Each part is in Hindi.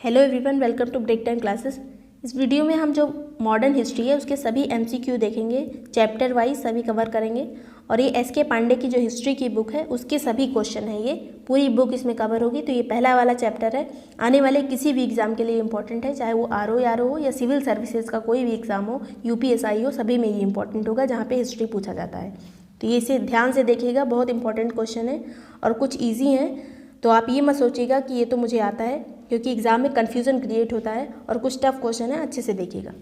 Hello everyone, welcome to break time classes. इस वीडियो में हम जो मॉडर्न हिस्ट्री है उसके सभी एमसीक्यू देखेंगे, चैप्टर वाइज सभी कवर करेंगे। और ये एस.के. पांडे की जो हिस्ट्री की बुक है उसके सभी क्वेश्चन है, ये पूरी बुक इसमें कवर होगी। तो ये पहला वाला चैप्टर है, आने वाले किसी भी एग्जाम के लिए इंपॉर्टेंट है, चाहे वो आर हो या सिविल सर्विसेज का कोई भी एग्जाम हो, यूपीएसआई हो, सभी में ये इंपॉर्टेंट होगा जहाँ पे हिस्ट्री पूछा जाता है। तो ये इसे ध्यान से देखिएगा, बहुत इंपॉर्टेंट क्वेश्चन है और कुछ ईजी हैं। तो आप ये मत सोचिएगा कि ये तो मुझे आता है, क्योंकि एग्जाम में कन्फ्यूज़न क्रिएट होता है और कुछ टफ क्वेश्चन है, अच्छे से देखिएगा।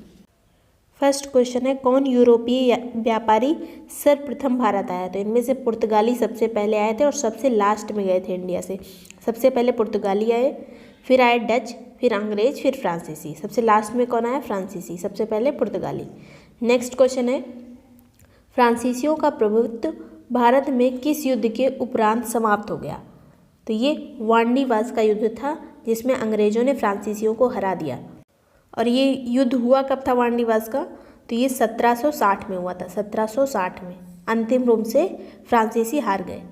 फर्स्ट क्वेश्चन है, कौन यूरोपीय व्यापारी सर्वप्रथम भारत आया? तो इनमें से पुर्तगाली सबसे पहले आए थे और सबसे लास्ट में गए थे इंडिया से। सबसे पहले पुर्तगाली आए, फिर आए डच, फिर अंग्रेज, फिर फ्रांसीसी। सबसे लास्ट में कौन आया? फ्रांसीसी। सबसे पहले पुर्तगाली। नेक्स्ट क्वेश्चन है, फ्रांसीसियों का प्रभुत्व भारत में किस युद्ध के उपरांत समाप्त हो गया? तो ये वांडीवास का युद्ध था, जिसमें अंग्रेजों ने फ्रांसीसियों को हरा दिया। और ये युद्ध हुआ कब था वांडीवास का? तो ये 1760 में हुआ था। 1760 में अंतिम रूप से फ्रांसीसी हार गए।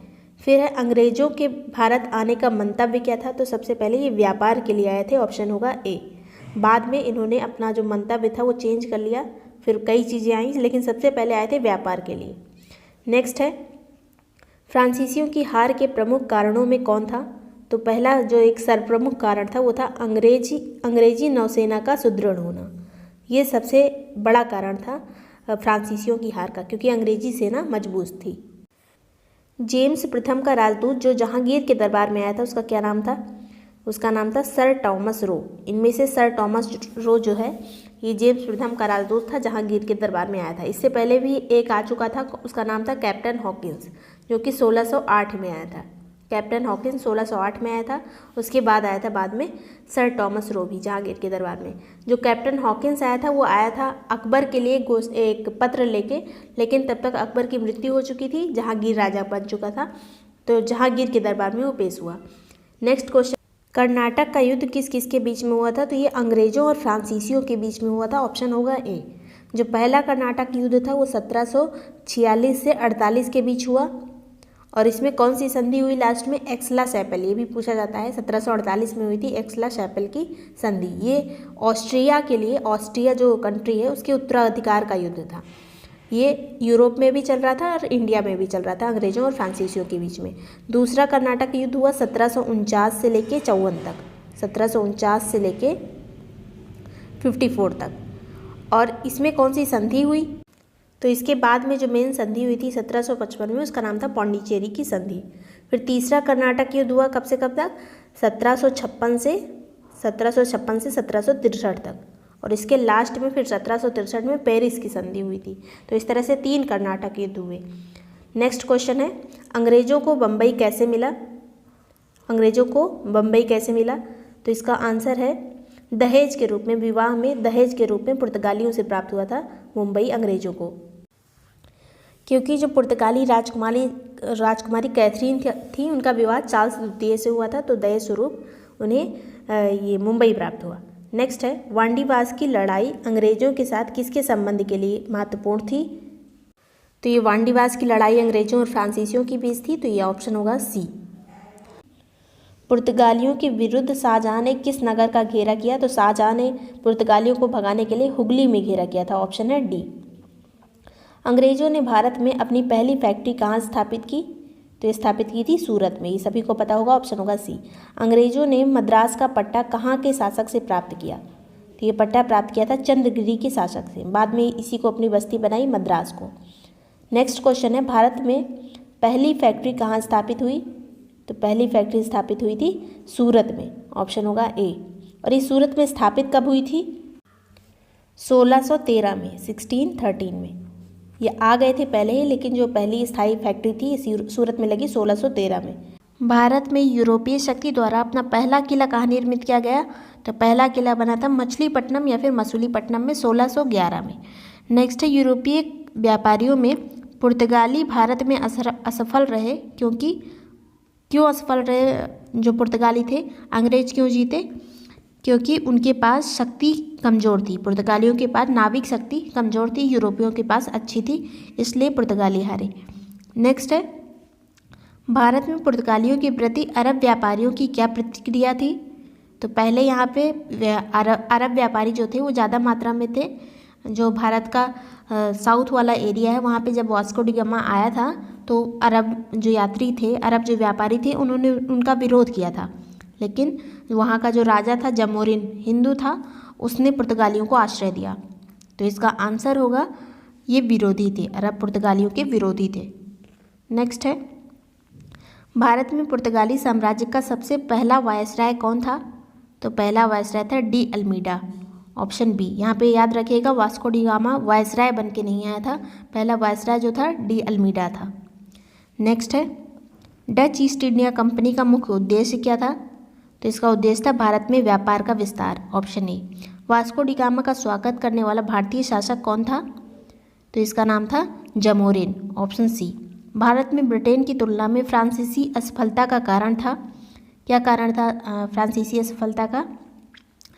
फिर है, अंग्रेजों के भारत आने का मंतव्य क्या था? तो सबसे पहले ये व्यापार के लिए आए थे, ऑप्शन होगा ए। बाद में इन्होंने अपना जो मंतव्य था वो चेंज कर लिया, फिर कई चीज़ें आई, लेकिन सबसे पहले आए थे व्यापार के लिए। नेक्स्ट है, फ्रांसीसियों की हार के प्रमुख कारणों में कौन था? तो पहला जो एक सर्वप्रमुख कारण था वो था अंग्रेजी नौसेना का सुदृढ़ होना। ये सबसे बड़ा कारण था फ्रांसीसियों की हार का, क्योंकि अंग्रेजी सेना मजबूत थी। जेम्स प्रथम का राजदूत जो जहांगीर के दरबार में आया था, उसका क्या नाम था? उसका नाम था सर टॉमस रो। इनमें से सर टॉमस रो जो है, ये जेम्स प्रथम का राजदूत था, जहांगीर के दरबार में आया था। इससे पहले भी एक आ चुका था, उसका नाम था कैप्टन हॉकिंस, जो कि 1608 में आया था। कैप्टन हॉकिंस 1608 में आया था। उसके बाद आया था बाद में सर टॉमस रो भी जहांगीर के दरबार में। जो कैप्टन हॉकिंस आया था वो आया था अकबर के लिए एक पत्र लेके, लेकिन तब तक अकबर की मृत्यु हो चुकी थी, जहांगीर राजा बन चुका था, तो जहांगीर के दरबार में वो पेश हुआ। नेक्स्ट क्वेश्चन, कर्नाटक का युद्ध किस किस के बीच में हुआ था? तो ये अंग्रेजों और फ्रांसीसियों के बीच में हुआ था, ऑप्शन होगा ए। जो पहला कर्नाटक युद्ध था वो 1746 से 48 के बीच हुआ। और इसमें कौन सी संधि हुई लास्ट में? एक्सला-शैपल, ये भी पूछा जाता है। 1748 में हुई थी एक्सला-शैपल की संधि। ये ऑस्ट्रिया के लिए, ऑस्ट्रिया जो कंट्री है उसके उत्तराधिकार का युद्ध था। ये यूरोप में भी चल रहा था और इंडिया में भी चल रहा था, अंग्रेजों और फ्रांसीसियों के बीच में। दूसरा कर्नाटक युद्ध हुआ 1749 से लेके 54 तक, 1749 से लेके 54 तक। और इसमें कौन सी संधि हुई? तो इसके बाद में जो मेन संधि हुई थी 1755 में, उसका नाम था पौंडीचेरी की संधि। फिर तीसरा कर्नाटक युद्ध हुआ कब से कब तक? 1756 से 1763 तक। और इसके लास्ट में फिर 1763 में पेरिस की संधि हुई थी। तो इस तरह से 3 कर्नाटक युद्ध हुए। नेक्स्ट क्वेश्चन है, अंग्रेजों को बम्बई कैसे मिला? अंग्रेजों को बम्बई कैसे मिला? तो इसका आंसर है दहेज के रूप में, विवाह में दहेज के रूप में पुर्तगालियों से प्राप्त हुआ था मुंबई अंग्रेजों को। क्योंकि जो पुर्तगाली राजकुमारी कैथरीन थी, उनका विवाह चार्ल्स द्वितीय से हुआ था, तो दहेज स्वरूप उन्हें ये मुंबई प्राप्त हुआ। नेक्स्ट है, वांडीवास की लड़ाई अंग्रेजों के साथ किसके संबंध के लिए महत्वपूर्ण थी? तो ये वांडीवास की लड़ाई अंग्रेजों और फ्रांसीसियों के बीच थी, तो ये ऑप्शन होगा सी। पुर्तगालियों के विरुद्ध शाहजहां ने किस नगर का घेरा किया? तो शाहजहां ने पुर्तगालियों को भगाने के लिए हुगली में घेरा किया था, ऑप्शन है डी। अंग्रेजों ने भारत में अपनी पहली फैक्ट्री कहाँ स्थापित की? तो ये स्थापित की थी सूरत में, ये सभी को पता होगा, ऑप्शन होगा सी। अंग्रेजों ने मद्रास का पट्टा कहाँ के शासक से प्राप्त किया? तो ये पट्टा प्राप्त किया था चंद्रगिरी के शासक से, बाद में इसी को अपनी बस्ती बनाई मद्रास को। नेक्स्ट क्वेश्चन है, भारत में पहली फैक्ट्री कहाँ स्थापित हुई? तो पहली फैक्ट्री स्थापित हुई थी सूरत में, ऑप्शन होगा ए। और ये सूरत में स्थापित कब हुई थी? 1613 में, 1613 में। ये आ गए थे पहले ही, लेकिन जो पहली स्थायी फैक्ट्री थी ये सूरत में लगी 1613 में। भारत में यूरोपीय शक्ति द्वारा अपना पहला किला कहाँ निर्मित किया गया? तो पहला किला बना था मछलीपट्टनम या फिर मसूलीपट्टनम में 1611 में। नेक्स्ट है, यूरोपीय व्यापारियों में पुर्तगाली भारत में असफल रहे, क्यों असफल रहे? जो पुर्तगाली थे, अंग्रेज क्यों जीते? क्योंकि उनके पास शक्ति कमज़ोर थी। पुर्तगालियों के पास नाविक शक्ति कमज़ोर थी, यूरोपियों के पास अच्छी थी, इसलिए पुर्तगाली हारे। नेक्स्ट है, भारत में पुर्तगालियों के प्रति अरब व्यापारियों की क्या प्रतिक्रिया थी? तो पहले यहाँ पे अरब व्यापारी जो थे वो ज़्यादा मात्रा में थे। जो भारत का साउथ वाला एरिया है वहाँ पे जब वास्को डी गामा आया था तो अरब जो यात्री थे, अरब जो व्यापारी थे, उन्होंने उनका विरोध किया था। लेकिन वहाँ का जो राजा था जमोरिन, हिंदू था, उसने पुर्तगालियों को आश्रय दिया। तो इसका आंसर होगा ये विरोधी थे, अरब पुर्तगालियों के विरोधी थे। नेक्स्ट है, भारत में पुर्तगाली साम्राज्य का सबसे पहला वायसराय कौन था? तो पहला वायसराय था डी अल्मीडा, ऑप्शन बी। यहाँ पे याद रखिएगा वास्को डी गामा वायसराय बन के नहीं आया था, पहला वायसराय जो था डी अल्मीडा था। नेक्स्ट है, डच ईस्ट इंडिया कंपनी का मुख्य उद्देश्य क्या था? तो इसका उद्देश्य था भारत में व्यापार का विस्तार, option A. Vasco D gamma का स्वागत करने वाला भारतीय शासक कौन था? तो इसका नाम था जमोरिन, ऑप्शन सी। भारत में ब्रिटेन की तुलना में फ्रांसीसी असफलता का कारण था, क्या कारण था फ्रांसीसी असफलता का?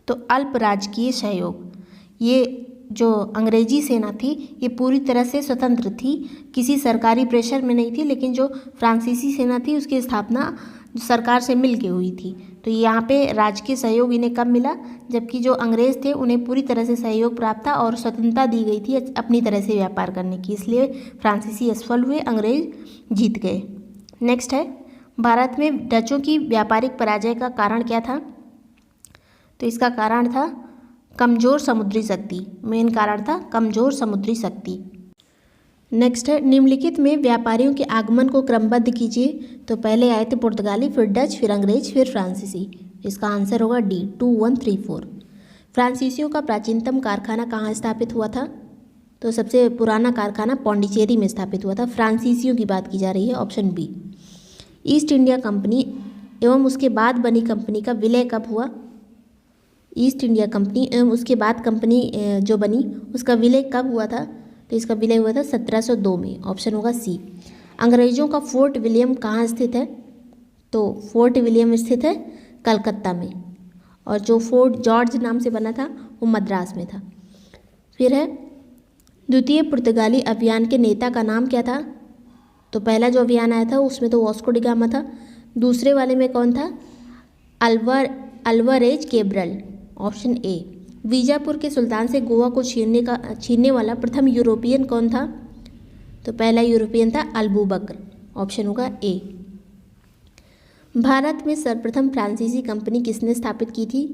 तो अल्प राजकीय सहयोग। ये जो अंग्रेजी सेना थी ये पूरी तरह से स्वतंत्र थी, किसी सरकारी प्रेशर में नहीं थी, लेकिन जो फ्रांसीसी सेना थी उसकी स्थापना सरकार से मिल के हुई थी। तो यहाँ पे राजकीय सहयोग इन्हें कब मिला? जबकि जो अंग्रेज़ थे उन्हें पूरी तरह से सहयोग प्राप्त था और स्वतंत्रता दी गई थी अपनी तरह से व्यापार करने की, इसलिए फ्रांसीसी असफल हुए, अंग्रेज जीत गए। नेक्स्ट है, भारत में डचों की व्यापारिक पराजय का कारण क्या था? तो इसका कारण था कमज़ोर समुद्री शक्ति, मेन कारण था कमज़ोर समुद्री शक्ति। नेक्स्ट है, निम्नलिखित में व्यापारियों के आगमन को क्रमबद्ध कीजिए। तो पहले आए थे पुर्तगाली, फिर डच, फिर अंग्रेज, फिर फ्रांसीसी। इसका आंसर होगा डी 2, 1, 3, 4। फ्रांसीसियों का प्राचीनतम कारखाना कहाँ स्थापित हुआ था? तो सबसे पुराना कारखाना पौंडीचेरी में स्थापित हुआ था। फ्रांसीसियों की बात की जा रही है, option B. East India company एवं उसके बाद बनी कंपनी का विलय कब हुआ? ईस्ट इंडिया कंपनी एवं उसके बाद कंपनी जो बनी उसका विलय कब हुआ था? तो इसका विलय हुआ था 1702 में, ऑप्शन होगा सी। अंग्रेजों का फोर्ट विलियम कहाँ स्थित है? तो फोर्ट विलियम स्थित है कलकत्ता में, और जो फोर्ट जॉर्ज नाम से बना था वो मद्रास में था। फिर है, द्वितीय पुर्तगाली अभियान के नेता का नाम क्या था? तो पहला जो अभियान आया था उसमें तो वास्को डी गामा था, दूसरे वाले में कौन था? Alvarez Cabral, option A. Bijapur के सुल्तान से गोवा को छीनने वाला प्रथम यूरोपियन कौन था? तो पहला यूरोपियन था अल्बुबकर, ऑप्शन होगा ए। भारत में सर्वप्रथम फ्रांसीसी कंपनी किसने स्थापित की थी?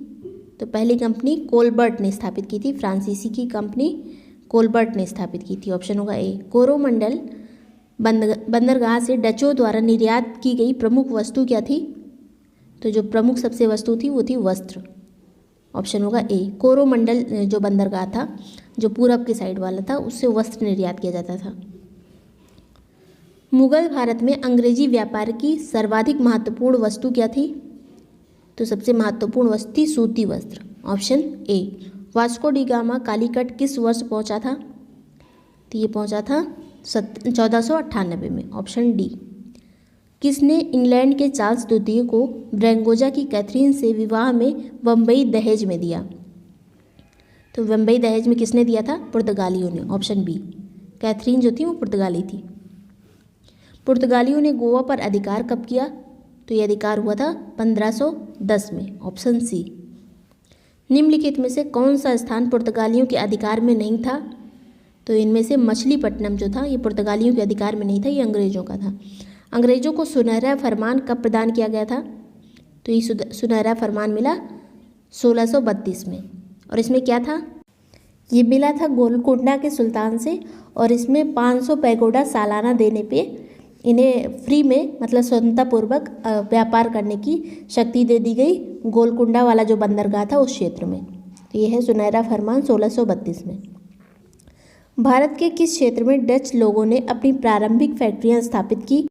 तो पहली कंपनी कोलबर्ट ने स्थापित की थी, फ्रांसीसी की कंपनी कोलबर्ट ने स्थापित की थी, ऑप्शन होगा ए। कोरोमंडल बंदरगाह से डचों द्वारा निर्यात की गई प्रमुख वस्तु क्या थी? तो जो प्रमुख सबसे वस्तु थी वो थी वस्त्र, ऑप्शन होगा ए। कोरोमंडल जो बंदरगाह था जो पूरब के साइड वाला था उससे वस्त्र निर्यात किया जाता था। मुगल भारत में अंग्रेजी व्यापार की सर्वाधिक महत्वपूर्ण वस्तु क्या थी? तो सबसे महत्वपूर्ण वस्तु थी सूती वस्त्र, option A. Vasco D gamma Calicut किस वर्ष पहुंचा था? तो ये पहुंचा था 1498 में, ऑप्शन डी। किसने इंग्लैंड के चार्ल्स द्वितीय को ब्रेंगोजा की कैथरीन से विवाह में बम्बई दहेज में दिया? तो बम्बई दहेज में किसने दिया था? पुर्तगालियों ने, ऑप्शन बी। कैथरीन जो थी वो पुर्तगाली थी। पुर्तगालियों ने गोवा पर अधिकार कब किया? तो ये अधिकार हुआ था 1510 में, ऑप्शन सी। निम्नलिखित में से कौन सा स्थान पुर्तगालियों के अधिकार में नहीं था? तो इनमें से मछलीपट्टनम जो था ये पुर्तगालियों के अधिकार में नहीं था, ये अंग्रेजों का था। अंग्रेजों को सुनहरा फरमान कब प्रदान किया गया था? तो ये सुनहरा फरमान मिला 1632 में, और इसमें क्या था? ये मिला था गोलकुंडा के सुल्तान से, और इसमें 500 पैगोडा सालाना देने पे इन्हें फ्री में, मतलब स्वतंत्रतापूर्वक व्यापार करने की शक्ति दे दी गई गोलकुंडा वाला जो बंदरगाह था उस क्षेत्र में। तो ये है सुनहरा फरमान 1632 में। भारत के किस क्षेत्र में डच लोगों ने अपनी प्रारंभिक फैक्ट्रियां स्थापित की?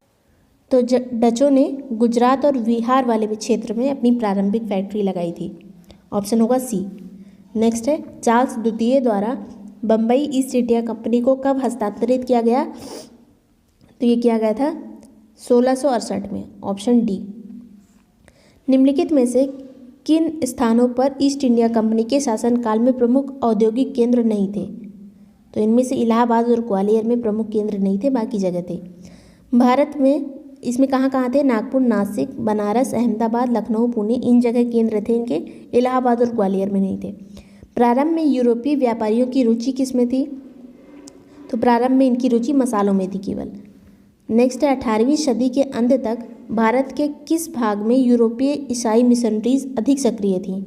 तो डचों ने गुजरात और बिहार वाले क्षेत्र में अपनी प्रारंभिक फैक्ट्री लगाई थी, ऑप्शन होगा सी। नेक्स्ट है, चार्ल्स द्वितीय द्वारा बम्बई ईस्ट इंडिया कंपनी को कब हस्तांतरित किया गया? तो ये किया गया था 1668 में, ऑप्शन डी। निम्नलिखित में से किन स्थानों पर ईस्ट इंडिया कंपनी के शासनकाल में प्रमुख औद्योगिक केंद्र नहीं थे? तो इनमें से इलाहाबाद और ग्वालियर में प्रमुख केंद्र नहीं थे, बाकी जगह थे। भारत में इसमें कहाँ कहाँ थे? नागपुर, नासिक, बनारस, अहमदाबाद, लखनऊ, पुणे, इन जगह केंद्र थे इनके। इलाहाबाद और ग्वालियर में नहीं थे। प्रारंभ में यूरोपीय व्यापारियों की रुचि किस में थी? तो प्रारंभ में इनकी रुचि मसालों में थी केवल। नेक्स्ट है 18वीं सदी के अंत तक भारत के किस भाग में यूरोपीय ईसाई मिशनरीज अधिक सक्रिय थीं?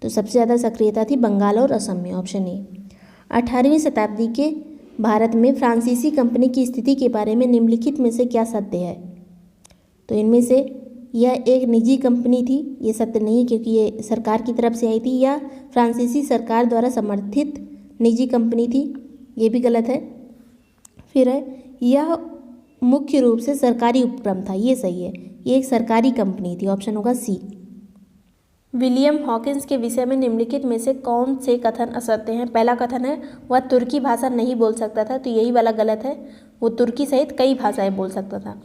तो सबसे ज़्यादा सक्रियता थी बंगाल और असम में, ऑप्शन ए। 18वीं शताब्दी के भारत में फ्रांसीसी कंपनी की स्थिति के बारे में निम्नलिखित में से क्या सत्य है? तो इनमें से यह एक निजी कंपनी थी, ये सत्य नहीं क्योंकि ये सरकार की तरफ से आई थी, या फ्रांसीसी सरकार द्वारा समर्थित निजी कंपनी थी, ये भी गलत है। फिर है यह मुख्य रूप से सरकारी उपक्रम था, ये सही है, ये एक सरकारी कंपनी थी, ऑप्शन होगा सी। विलियम हॉकिंस के विषय में निम्नलिखित में से कौन से कथन असत्य हैं? पहला कथन है वह तुर्की भाषा नहीं बोल सकता था, तो यही वाला गलत है, वो तुर्की सहित कई भाषाएं बोल सकता था।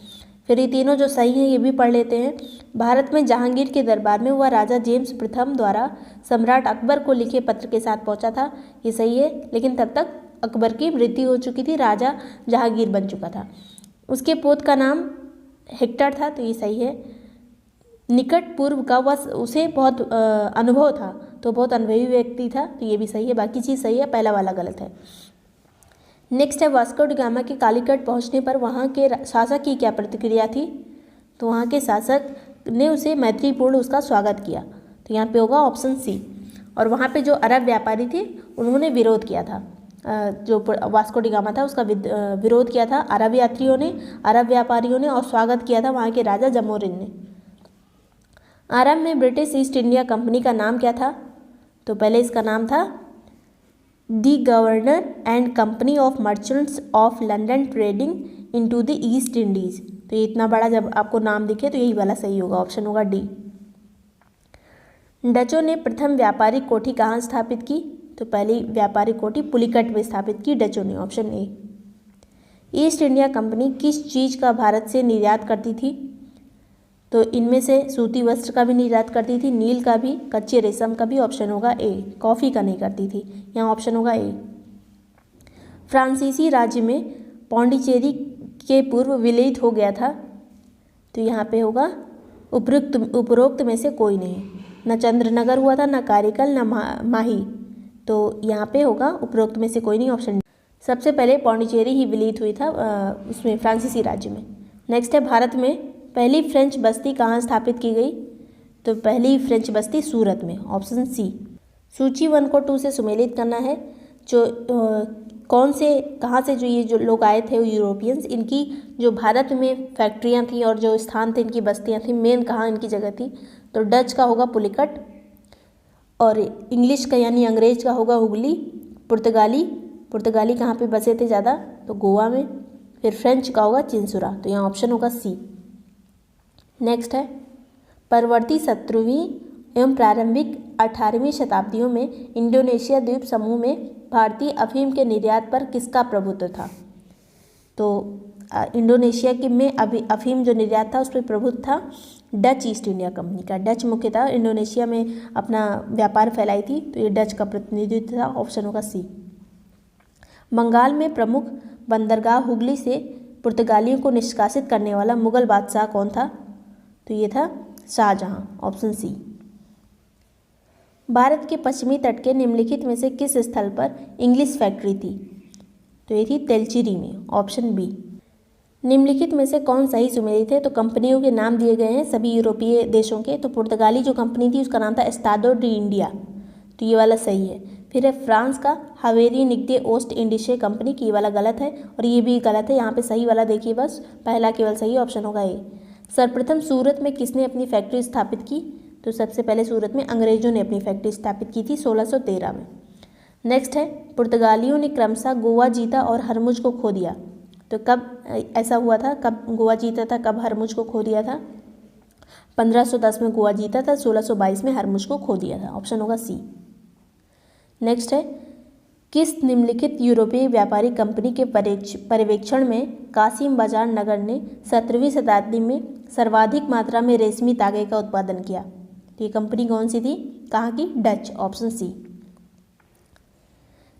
फिर ये तीनों जो सही हैं ये भी पढ़ लेते हैं। भारत में जहांगीर के दरबार में वह राजा जेम्स प्रथम द्वारा सम्राट अकबर को लिखे पत्र के साथ पहुंचा था, ये सही है, लेकिन तब तक अकबर की मृत्यु हो चुकी थी, राजा जहांगीर बन चुका था। उसके पोत का नाम हेक्टर था, तो ये सही है। निकट पूर्व का वह उसे बहुत अनुभव था, तो बहुत अनुभवी व्यक्ति था, तो ये भी सही है, बाकी चीज़ सही है, पहला वाला गलत है। नेक्स्ट है वास्को डी गामा के कालीकट पहुंचने पर वहां के शासक की क्या प्रतिक्रिया थी? तो वहां के शासक ने उसे मैत्रीपूर्ण उसका स्वागत किया, तो यहाँ पे होगा ऑप्शन सी। और वहाँ पे जो अरब व्यापारी थे उन्होंने विरोध किया था, जो वास्को डी गामा था उसका विरोध किया था अरब यात्रियों ने, अरब व्यापारियों ने, और स्वागत किया था वहाँ के राजा जमोरिन ने। आरंभ में ब्रिटिश ईस्ट इंडिया कंपनी का नाम क्या था? तो पहले इसका नाम था the governor and company of merchants of London trading into the East Indies. तो ये इतना बड़ा जब आपको नाम दिखे तो यही वाला सही होगा, ऑप्शन होगा डी। डचों ने प्रथम व्यापारिक कोठी कहाँ स्थापित की? तो पहली व्यापारिक कोठी पुलिकट में स्थापित की डचों ने, option A. East India company किस चीज़ का भारत से निर्यात करती थी? तो इनमें से सूती वस्त्र का भी निर्यात करती थी, नील का भी, कच्चे रेशम का भी, ऑप्शन होगा ए। कॉफ़ी का नहीं करती थी, यहाँ ऑप्शन होगा ए। फ्रांसीसी राज्य में पौंडीचेरी के पूर्व विलयित हो गया था, तो यहाँ पे होगा उपरोक्त में से कोई नहीं। न चंद्रनगर हुआ था, न कारिकल, न माही, तो यहाँ पे होगा उपरोक्त में से कोई नहीं, ऑप्शन। सबसे पहले पौंडीचेरी ही विलयित हुई था उसमें फ्रांसीसी राज्य में। नेक्स्ट है भारत में पहली फ्रेंच बस्ती कहाँ स्थापित की गई? तो पहली फ्रेंच बस्ती सूरत में, ऑप्शन सी। सूची 1 को 2 से सुमेलित करना है। जो कौन से कहाँ से जो ये जो लोग आए थे यूरोपियंस, इनकी जो भारत में फैक्ट्रियाँ थी और जो स्थान थे इनकी बस्तियाँ थी, मेन कहाँ इनकी जगह थी? तो डच का होगा पुलिकट, और इंग्लिश का यानी अंग्रेज का होगा हुगली, पुर्तगाली कहाँ पे बसे थे ज़्यादा? तो गोवा में। फिर फ्रेंच का होगा चिंसुरा, तो यहाँ ऑप्शन होगा सी। नेक्स्ट है परवर्ती 17वीं एवं प्रारंभिक 18वीं शताब्दियों में इंडोनेशिया द्वीप समूह में भारतीय अफीम के निर्यात पर किसका प्रभुत्व था? तो इंडोनेशिया के में अफीम जो निर्यात था उस पर प्रभुत्व था डच ईस्ट इंडिया कंपनी का। डच मुख्यतः इंडोनेशिया में अपना व्यापार फैलाई थी, तो ये डच का प्रतिनिधित्व था, ऑप्शन होगा सी। बंगाल में प्रमुख बंदरगाह हुगली से पुर्तगालियों को निष्कासित करने वाला मुगल बादशाह कौन था? तो ये था शाहजहां, ऑप्शन सी। भारत के पश्चिमी तट के निम्नलिखित में से किस स्थल पर इंग्लिश फैक्ट्री थी? तो ये थी तेलचिरी में, ऑप्शन बी। निम्नलिखित में से कौन सही सुमेलित है? तो कंपनियों के नाम दिए गए हैं सभी यूरोपीय देशों के। तो पुर्तगाली जो कंपनी थी उसका नाम था एस्टाडो डी इंडिया, तो ये वाला सही है। फिर है फ्रांस का हवेरी निग्दे ओस्ट इंडिशे कंपनी की, ये वाला गलत है, और ये भी गलत है। यहाँ पे सही वाला देखिए बस, पहला केवल सही, ऑप्शन होगा ए। सर्वप्रथम सूरत में किसने अपनी फैक्ट्री स्थापित की? तो सबसे पहले सूरत में अंग्रेजों ने अपनी फैक्ट्री स्थापित की थी 1613 में। नेक्स्ट है पुर्तगालियों ने क्रमशः गोवा जीता और हरमुज को खो दिया। तो कब ऐसा हुआ था, कब गोवा जीता था, कब हरमुज को खो दिया था? 1510 में गोवा जीता था, 1622 में हरमुज को खो दिया था, ऑप्शन होगा सी। नेक्स्ट है किस निम्नलिखित यूरोपीय व्यापारी कंपनी के पर्यवेक्षण में कासिम बाजार नगर ने 17वीं शताब्दी में सर्वाधिक मात्रा में रेशमी तागे का उत्पादन किया? तो ये कंपनी कौन सी थी, कहाँ की? Dutch, option C.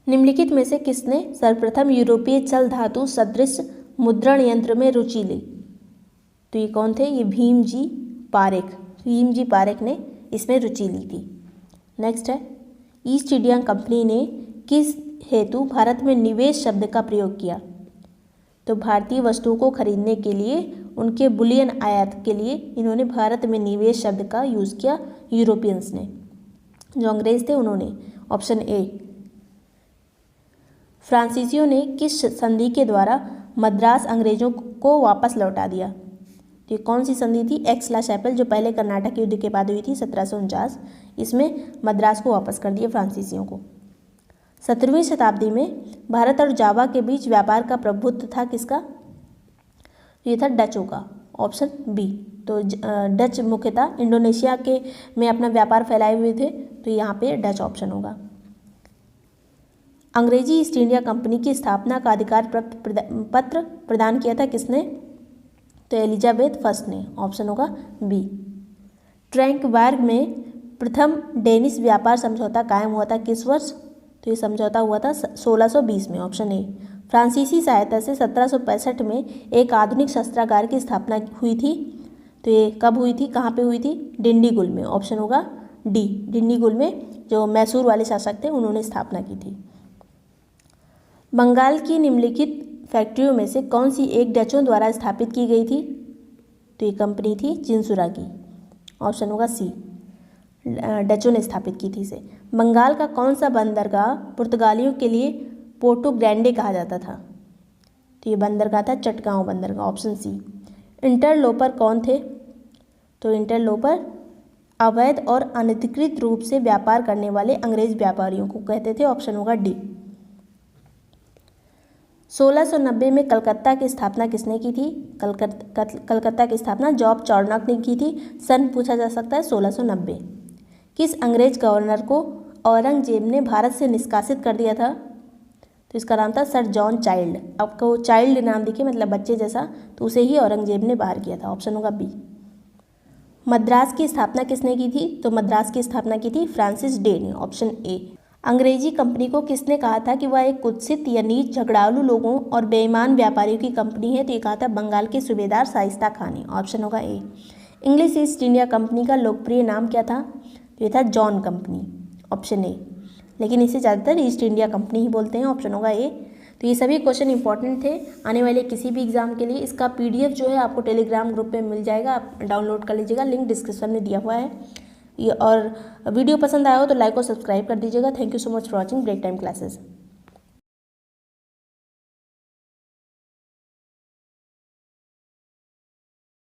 निम्नलिखित में से किसने सर्वप्रथम यूरोपीय चल धातु सदृश मुद्रण यंत्र में रुचि ली? तो ये कौन थे? ये भीम जी पारेख ने इसमें रुचि ली थी। नेक्स्ट है, ईस्ट इंडिया कंपनी ने किस हेतु भारत में निवेश शब्द का प्रयोग किया? तो भारतीय वस्तुओं को खरीदने के लिए, उनके बुलियन आयात के लिए इन्होंने भारत में निवेश शब्द का यूज़ किया, यूरोपियंस ने, जो अंग्रेज थे उन्होंने। Option A. फ्रांसीसियों ने किस संधि के द्वारा मद्रास अंग्रेजों को वापस लौटा दिया? तो ये कौन सी संधि थी? एक्स-ला-चैपल, जो पहले कर्नाटक युद्ध के बाद हुई थी 1749। इसमें मद्रास को वापस कर दिया फ्रांसीसियों को। 17वीं शताब्दी में भारत और जावा के बीच व्यापार का प्रभुत्व था किसका? ये था डचों का। Option B. तो डच मुख्यतः इंडोनेशिया के में अपना व्यापार फैलाए हुए थे, तो यहाँ पे डच ऑप्शन होगा। अंग्रेजी ईस्ट इंडिया कंपनी की स्थापना का अधिकार पत्र प्रदान किया था किसने? तो एलिजाबेथ फर्स्ट ने। ऑप्शन होगा बी। ट्रैंकबर्ग में प्रथम डेनिश व्यापार समझौता कायम हुआ था किस वर्ष? तो ये समझौता हुआ था 1620 में। Option A. फ्रांसीसी सहायता से 1765 में एक आधुनिक शस्त्रागार की स्थापना हुई थी, तो ये कब हुई थी, कहाँ पे हुई थी? डिंडीगुल में। ऑप्शन होगा डी। डिंडीगुल में जो मैसूर वाले शासक थे उन्होंने स्थापना की थी। बंगाल की निम्नलिखित फैक्ट्रियों में से कौन सी एक डचों द्वारा स्थापित की गई थी? तो ये कंपनी थी चिंसुरा की। ऑप्शन होगा सी, डचों ने स्थापित की थी इसे। बंगाल का कौन सा बंदरगाह पुर्तगालियों के लिए पोर्टो ग्रैंडे कहा जाता था? तो ये बंदरगाह था चटगांव बंदरगाह। Option C. इंटरलोपर कौन थे? तो इंटरलोपर अवैध और अनधिकृत रूप से व्यापार करने वाले अंग्रेज व्यापारियों को कहते थे। ऑप्शन होगा डी। 1690 में कलकत्ता की स्थापना किसने की थी? कलकत्ता की स्थापना जॉब चार्नक ने की थी। सन पूछा जा सकता है 1690। किस अंग्रेज गवर्नर को औरंगजेब ने भारत से निष्कासित कर दिया था? तो इसका नाम था सर जॉन चाइल्ड। आपको चाइल्ड नाम दिखे मतलब बच्चे जैसा, तो उसे ही औरंगजेब ने बाहर किया था। ऑप्शन होगा बी। मद्रास की स्थापना किसने की थी? तो मद्रास की स्थापना की थी फ्रांसिस डे ने। Option A. अंग्रेजी कंपनी को किसने कहा था कि वह एक कुत्सित या नीच झगड़ालू लोगों और बेईमान व्यापारियों की कंपनी है? तो ये कहा था बंगाल के सूबेदार शाइस्ता खान ने। ऑप्शन होगा ए। इंग्लिश ईस्ट इंडिया कंपनी का लोकप्रिय नाम क्या था? तो ये था जॉन कंपनी। Option A. लेकिन इसे ज़्यादातर ईस्ट इंडिया कंपनी ही बोलते हैं। ऑप्शन होगा ए। तो ये सभी क्वेश्चन इंपॉर्टेंट थे आने वाले किसी भी एग्जाम के लिए। इसका PDF जो है आपको टेलीग्राम ग्रुप पे मिल जाएगा, आप डाउनलोड कर लीजिएगा, लिंक डिस्क्रिप्शन में दिया हुआ है। ये और वीडियो पसंद आया हो तो लाइक और सब्सक्राइब कर दीजिएगा। Thank you so much for watching break time classes.